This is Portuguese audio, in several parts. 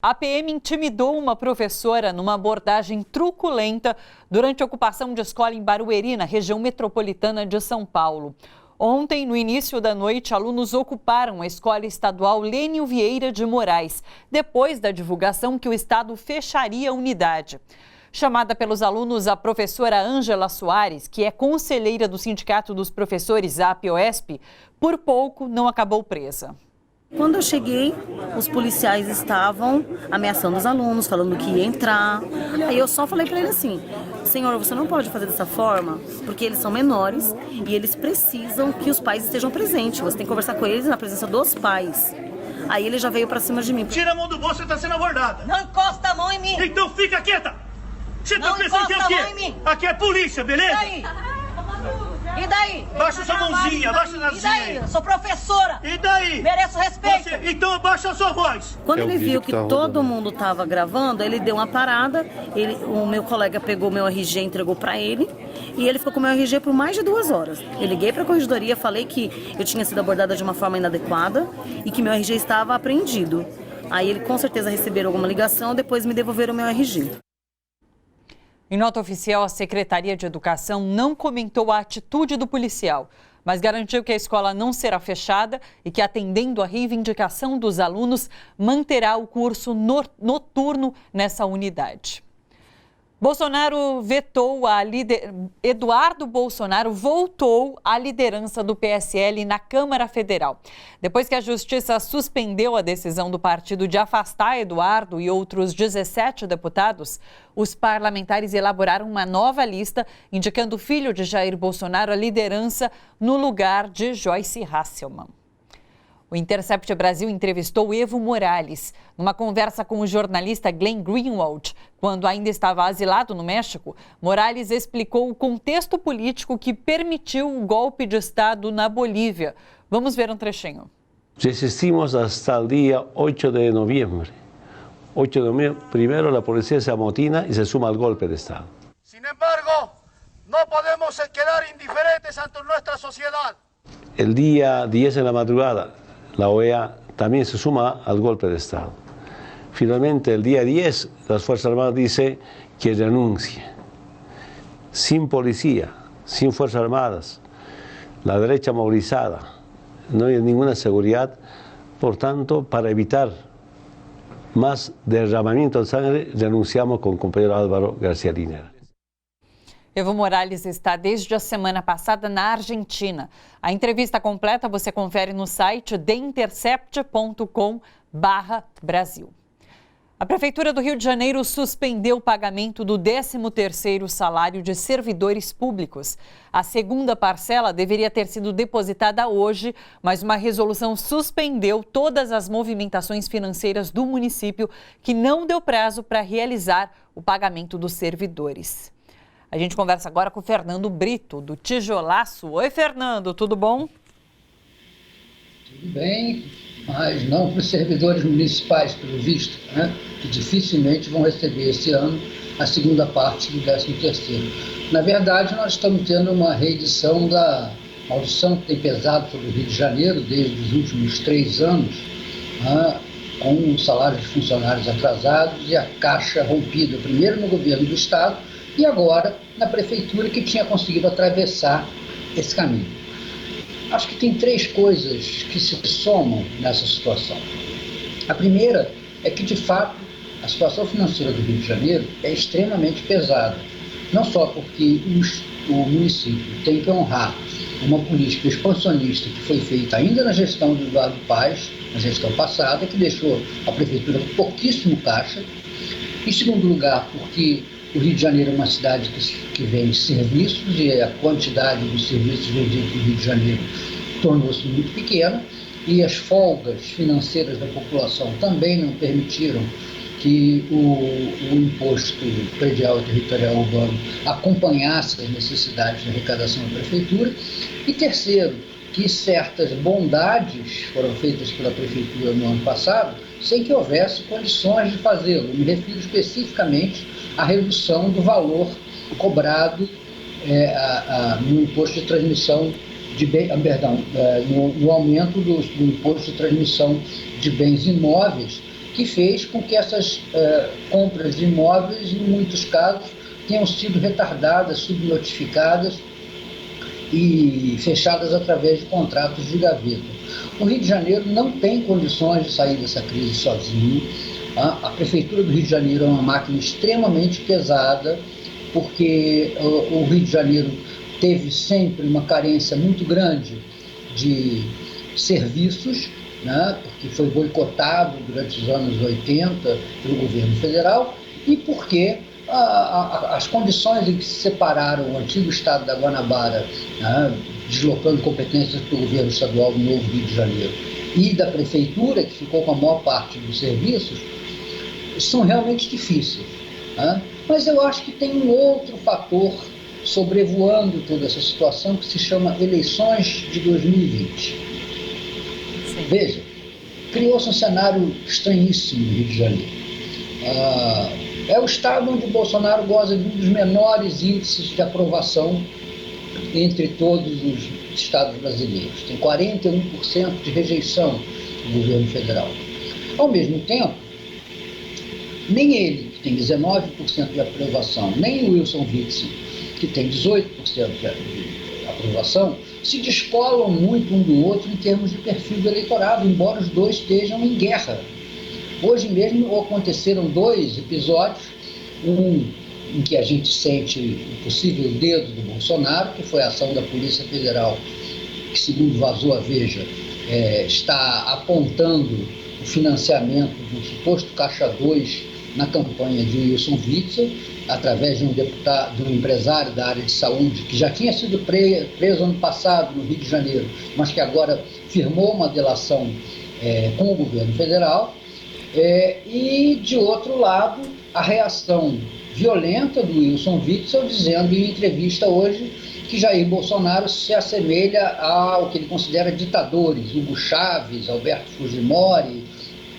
A PM intimidou uma professora numa abordagem truculenta durante a ocupação de escola em Barueri, na região metropolitana de São Paulo. Ontem, no início da noite, alunos ocuparam a escola estadual Lênio Vieira de Moraes, depois da divulgação que o estado fecharia a unidade. Chamada pelos alunos, a professora Ângela Soares, que é conselheira do Sindicato dos Professores, a APOESP, por pouco não acabou presa. Quando eu cheguei, os policiais estavam ameaçando os alunos, falando que ia entrar. Aí eu só falei para ele assim: senhor, você não pode fazer dessa forma, porque eles são menores e eles precisam que os pais estejam presentes. Você tem que conversar com eles na presença dos pais. Aí ele já veio para cima de mim. Tira a mão do bolso, você tá sendo abordada. Não encosta a mão em mim. Então fica quieta. Você tá não pensando que é o quê? Encosta a mão em mim. Aqui é polícia, beleza? E daí? Baixa sua mãozinha, baixa a E daí? Eu sou professora. E daí? Mereço respeito. Então abaixa a sua voz. Quando ele viu que todo mundo estava gravando, ele deu uma parada. O meu colega pegou meu RG e entregou para ele. E ele ficou com o meu RG por mais de 2 horas. Eu liguei para a corregedoria, falei que eu tinha sido abordada de uma forma inadequada e que meu RG estava apreendido. Aí ele com certeza receberam alguma ligação, depois me devolveram o meu RG. Em nota oficial, a Secretaria de Educação não comentou a atitude do policial, mas garantiu que a escola não será fechada e que, atendendo à reivindicação dos alunos, manterá o curso noturno nessa unidade. Eduardo Bolsonaro voltou à liderança do PSL na Câmara Federal. Depois que a Justiça suspendeu a decisão do partido de afastar Eduardo e outros 17 deputados, os parlamentares elaboraram uma nova lista, indicando o filho de Jair Bolsonaro à liderança no lugar de Joyce Hasselmann. O Intercept Brasil entrevistou Evo Morales. Numa conversa com o jornalista Glenn Greenwald, quando ainda estava asilado no México, Morales explicou o contexto político que permitiu o golpe de Estado na Bolívia. Vamos ver um trechinho. Resistimos hasta el día 8 de noviembre. 8 de noviembre, primero la policía se amotina y se suma al golpe de Estado. Sin embargo, no podemos quedar indiferentes ante nuestra sociedad. El día 10 en la madrugada, la OEA también se suma al golpe de Estado. Finalmente, el día 10, las Fuerzas Armadas dicen que renuncie. Sin policía, sin Fuerzas Armadas, la derecha movilizada, no hay ninguna seguridad. Por tanto, para evitar más derramamiento de sangre, renunciamos con el compañero Álvaro García Linera. Evo Morales está desde a semana passada na Argentina. A entrevista completa você confere no site theintercept.com/Brasil. A Prefeitura do Rio de Janeiro suspendeu o pagamento do 13º salário de servidores públicos. A segunda parcela deveria ter sido depositada hoje, mas uma resolução suspendeu todas as movimentações financeiras do município, que não deu prazo para realizar o pagamento dos servidores. A gente conversa agora com o Fernando Brito, do Tijolaço. Oi, Fernando, tudo bom? Tudo bem, mas não para os servidores municipais, pelo visto, né? Que dificilmente vão receber esse ano a segunda parte do 13º. Na verdade, nós estamos tendo uma reedição da maldição que tem pesado sobre o Rio de Janeiro desde os últimos 3 anos, né? Com o salário de funcionários atrasados e a caixa rompida, primeiro no governo do Estado, e agora na Prefeitura, que tinha conseguido atravessar esse caminho. Acho que tem 3 coisas que se somam nessa situação. A primeira é que, de fato, a situação financeira do Rio de Janeiro é extremamente pesada. Não só porque o município tem que honrar uma política expansionista que foi feita ainda na gestão do Eduardo Paes, na gestão passada, que deixou a Prefeitura com pouquíssimo caixa. Em segundo lugar, porque o Rio de Janeiro é uma cidade que vende serviços e a quantidade de serviços vendidos no Rio de Janeiro tornou-se muito pequena, e as folgas financeiras da população também não permitiram que o imposto predial e territorial urbano acompanhasse as necessidades de arrecadação da Prefeitura. E terceiro, que certas bondades foram feitas pela Prefeitura no ano passado sem que houvesse condições de fazê-lo. Me refiro especificamente à redução do valor cobrado no imposto de transmissão de bens, no aumento do imposto de transmissão de bens imóveis, que fez com que essas compras de imóveis, em muitos casos, tenham sido retardadas, subnotificadas e fechadas através de contratos de gaveta. O Rio de Janeiro não tem condições de sair dessa crise sozinho. A Prefeitura do Rio de Janeiro é uma máquina extremamente pesada, porque o Rio de Janeiro teve sempre uma carência muito grande de serviços, né, porque foi boicotado durante os anos 80 pelo governo federal, e porque as condições em que se separaram o antigo estado da Guanabara, né, deslocando competências para o governo estadual do Novo Rio de Janeiro, e da prefeitura, que ficou com a maior parte dos serviços, são realmente difíceis. Né? Mas eu acho que tem um outro fator sobrevoando toda essa situação, que se chama eleições de 2020. Sim. Veja, criou-se um cenário estranhíssimo no Rio de Janeiro. É o estado onde Bolsonaro goza de um dos menores índices de aprovação entre todos os estados brasileiros. Tem 41% de rejeição do governo federal. Ao mesmo tempo, nem ele, que tem 19% de aprovação, nem o Wilson Witzel, que tem 18% de aprovação, se descolam muito um do outro em termos de perfil do eleitorado, embora os dois estejam em guerra. Hoje mesmo aconteceram 2 episódios, um em que a gente sente o possível dedo do Bolsonaro, que foi a ação da Polícia Federal, que, segundo vazou a Veja, está apontando o financiamento do suposto Caixa 2 na campanha de Wilson Witzel, através de um deputado, de um empresário da área de saúde, que já tinha sido preso ano passado no Rio de Janeiro, mas que agora firmou uma delação com o governo federal. E, de outro lado, a reação violenta do Wilson Witzel, dizendo em entrevista hoje que Jair Bolsonaro se assemelha ao que ele considera ditadores, Hugo Chávez, Alberto Fujimori,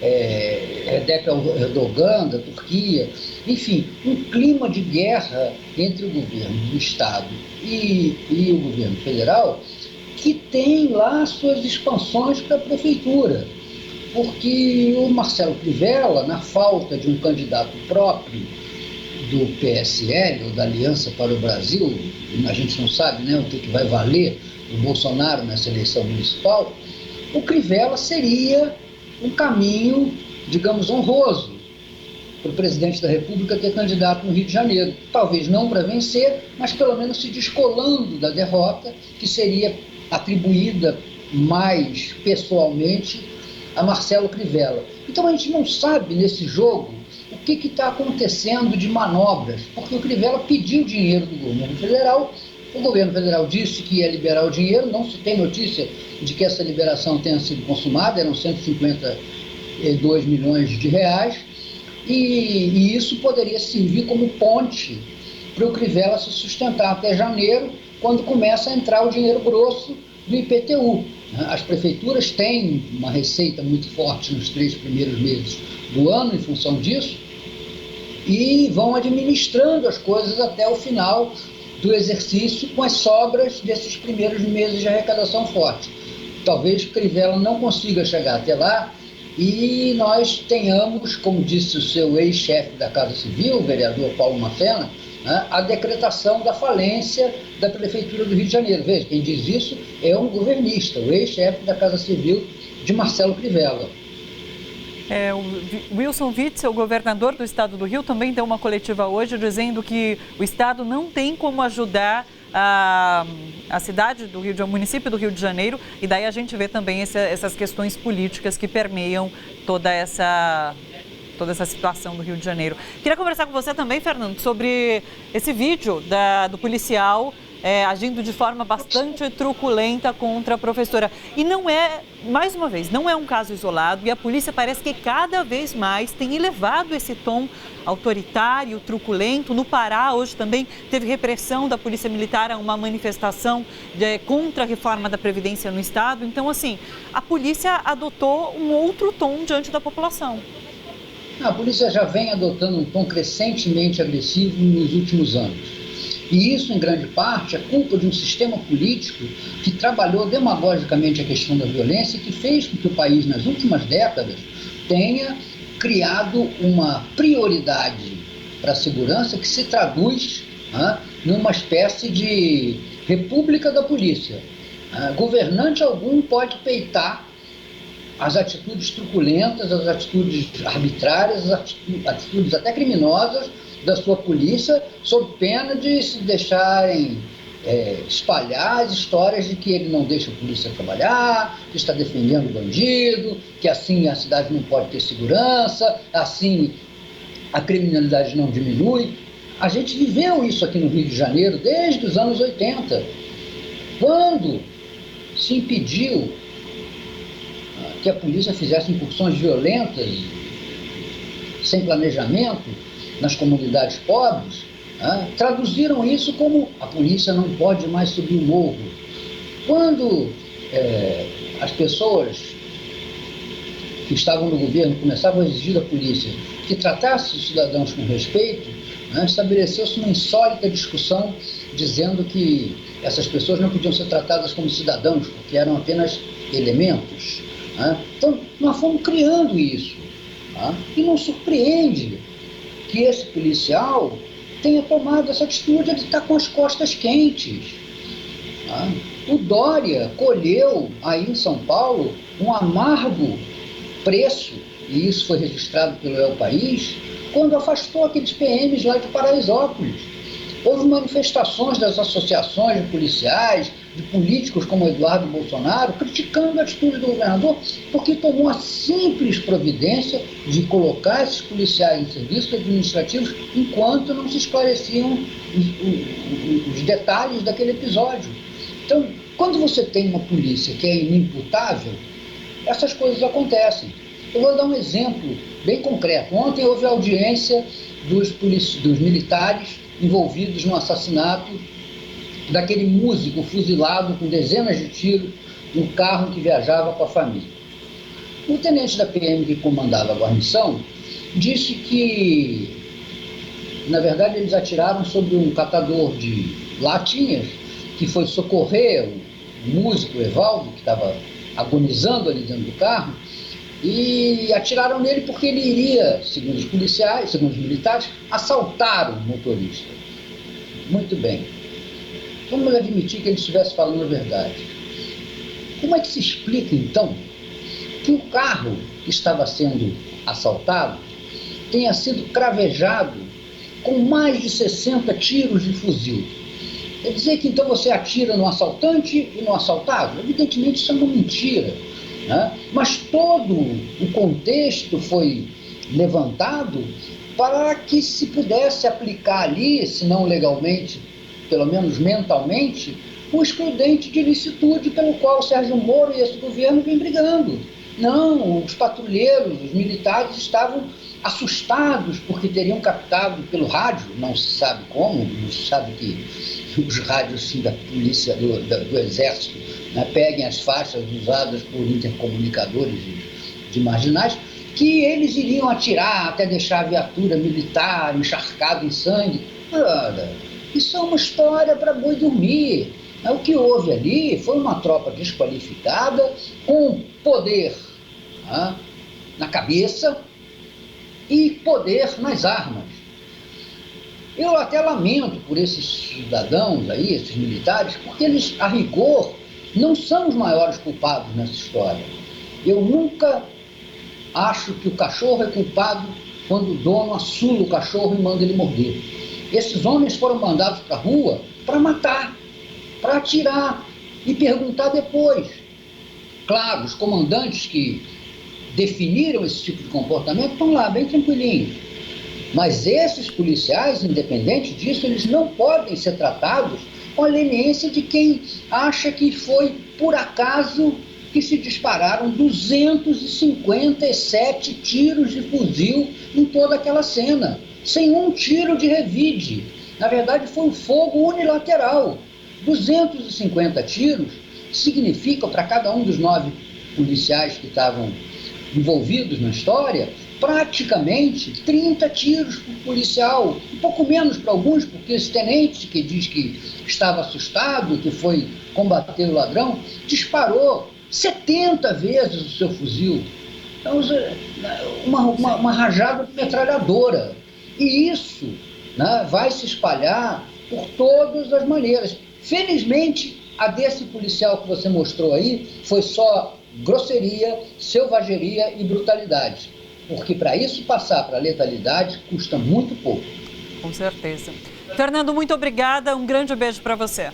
Recep Erdogan da Turquia, enfim, um clima de guerra entre o governo do Estado e o governo federal, que tem lá suas expansões para a prefeitura. Porque o Marcelo Crivella, na falta de um candidato próprio do PSL, ou da Aliança para o Brasil, a gente não sabe, né, o que vai valer o Bolsonaro nessa eleição municipal, o Crivella seria um caminho, digamos, honroso para o presidente da República ter candidato no Rio de Janeiro. Talvez não para vencer, mas pelo menos se descolando da derrota, que seria atribuída mais pessoalmente a Marcelo Crivella. Então a gente não sabe nesse jogo o que está acontecendo de manobras, porque o Crivella pediu dinheiro do governo federal, o governo federal disse que ia liberar o dinheiro, não se tem notícia de que essa liberação tenha sido consumada, eram 152 milhões de reais, e isso poderia servir como ponte para o Crivella se sustentar até janeiro, quando começa a entrar o dinheiro grosso do IPTU. As prefeituras têm uma receita muito forte nos 3 primeiros meses do ano em função disso e vão administrando as coisas até o final do exercício com as sobras desses primeiros meses de arrecadação forte. Talvez Crivella não consiga chegar até lá e nós tenhamos, como disse o seu ex-chefe da Casa Civil, o vereador Paulo Mafena, a decretação da falência da Prefeitura do Rio de Janeiro. Veja, quem diz isso é um governista, o ex-chefe da Casa Civil de Marcelo Crivella. O Wilson Witzel, o governador do estado do Rio, também deu uma coletiva hoje dizendo que o estado não tem como ajudar a cidade do Rio, o município do Rio de Janeiro, e daí a gente vê também essas questões políticas que permeiam toda essa situação do Rio de Janeiro. Queria conversar com você também, Fernando, sobre esse vídeo do policial agindo de forma bastante truculenta contra a professora. E não é, mais uma vez, não é um caso isolado, e a polícia parece que cada vez mais tem elevado esse tom autoritário, truculento. No Pará, hoje também teve repressão da Polícia Militar a uma manifestação contra a reforma da Previdência no Estado. Então, assim, a polícia adotou um outro tom diante da população. A polícia já vem adotando um tom crescentemente agressivo nos últimos anos. E isso, em grande parte, é culpa de um sistema político que trabalhou demagogicamente a questão da violência e que fez com que o país, nas últimas décadas, tenha criado uma prioridade para a segurança que se traduz numa espécie de república da polícia. Governante algum pode peitar as atitudes truculentas, as atitudes arbitrárias, as atitudes até criminosas da sua polícia, sob pena de se deixarem espalhar as histórias de que ele não deixa a polícia trabalhar, que está defendendo o bandido, que assim a cidade não pode ter segurança, assim a criminalidade não diminui. A gente viveu isso aqui no Rio de Janeiro desde os anos 80, quando se impediu que a polícia fizesse incursões violentas, sem planejamento, nas comunidades pobres. Traduziram isso como a polícia não pode mais subir o morro. Quando as pessoas que estavam no governo começavam a exigir da polícia que tratasse os cidadãos com respeito, estabeleceu-se uma insólita discussão dizendo que essas pessoas não podiam ser tratadas como cidadãos, porque eram apenas elementos. Então, nós fomos criando isso. E não surpreende que esse policial tenha tomado essa atitude de estar com as costas quentes. O Dória colheu aí em São Paulo um amargo preço, e isso foi registrado pelo El País, quando afastou aqueles PMs lá de Paraisópolis. Houve manifestações das associações de policiais, de políticos como Eduardo Bolsonaro, criticando a atitude do governador, porque tomou a simples providência de colocar esses policiais em serviços administrativos enquanto não se esclareciam os detalhes daquele episódio. Então, quando você tem uma polícia que é inimputável, essas coisas acontecem. Eu vou dar um exemplo bem concreto. Ontem houve audiência dos militares envolvidos no assassinato daquele músico fuzilado com dezenas de tiros no carro que viajava com a família. O tenente da PM que comandava a guarnição disse que, na verdade, eles atiraram sobre um catador de latinhas que foi socorrer o músico Evaldo, que estava agonizando ali dentro do carro, e atiraram nele porque ele iria, segundo os policiais, segundo os militares, assaltar o motorista. Muito bem. Vamos admitir que ele estivesse falando a verdade. Como é que se explica, então, que o carro que estava sendo assaltado tenha sido cravejado com mais de 60 tiros de fuzil? Quer dizer que, então, você atira no assaltante e no assaltado? Evidentemente, isso é uma mentira. Mas todo o contexto foi levantado para que se pudesse aplicar ali, se não legalmente, pelo menos mentalmente, o excludente de ilicitude pelo qual Sérgio Moro e esse governo vem brigando. Não, os patrulheiros, os militares estavam assustados porque teriam captado pelo rádio, não se sabe como, não se sabe que os rádios da polícia, do exército, peguem as faixas usadas por intercomunicadores de marginais, que eles iriam atirar até deixar a viatura militar encharcada em sangue. Olha, isso é uma história para boi dormir. O que houve ali foi uma tropa desqualificada com poder na cabeça e poder nas armas. Eu até lamento por esses cidadãos aí, esses militares, porque eles, a rigor, não são os maiores culpados nessa história. Eu nunca acho que o cachorro é culpado quando o dono assula o cachorro e manda ele morder. Esses homens foram mandados para a rua para matar, para atirar e perguntar depois. Claro, os comandantes que definiram esse tipo de comportamento estão lá, bem tranquilinhos. Mas esses policiais, independente disso, eles não podem ser tratados com a leniência de quem acha que foi por acaso que se dispararam 257 tiros de fuzil em toda aquela cena, sem um tiro de revide. Na verdade, foi um fogo unilateral. 250 tiros significam, para cada um dos 9 policiais que estavam envolvidos na história, praticamente 30 tiros por policial, um pouco menos para alguns, porque esse tenente que diz que estava assustado, que foi combater o ladrão, disparou 70 vezes o seu fuzil. uma rajada de metralhadora. E isso, né, vai se espalhar por todas as maneiras. Felizmente, a desse policial que você mostrou aí foi só grosseria, selvageria e brutalidade. Porque para isso passar para a letalidade custa muito pouco. Com certeza. Fernando, muito obrigada. Um grande beijo para você.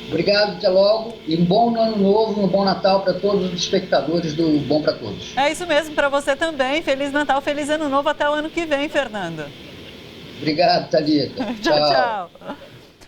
Obrigado, até logo. E um bom ano novo, um bom Natal para todos os espectadores do Bom para Todos. É isso mesmo, para você também. Feliz Natal, feliz ano novo. Até o ano que vem, Fernando. Obrigado, Thalita. Tchau, tchau.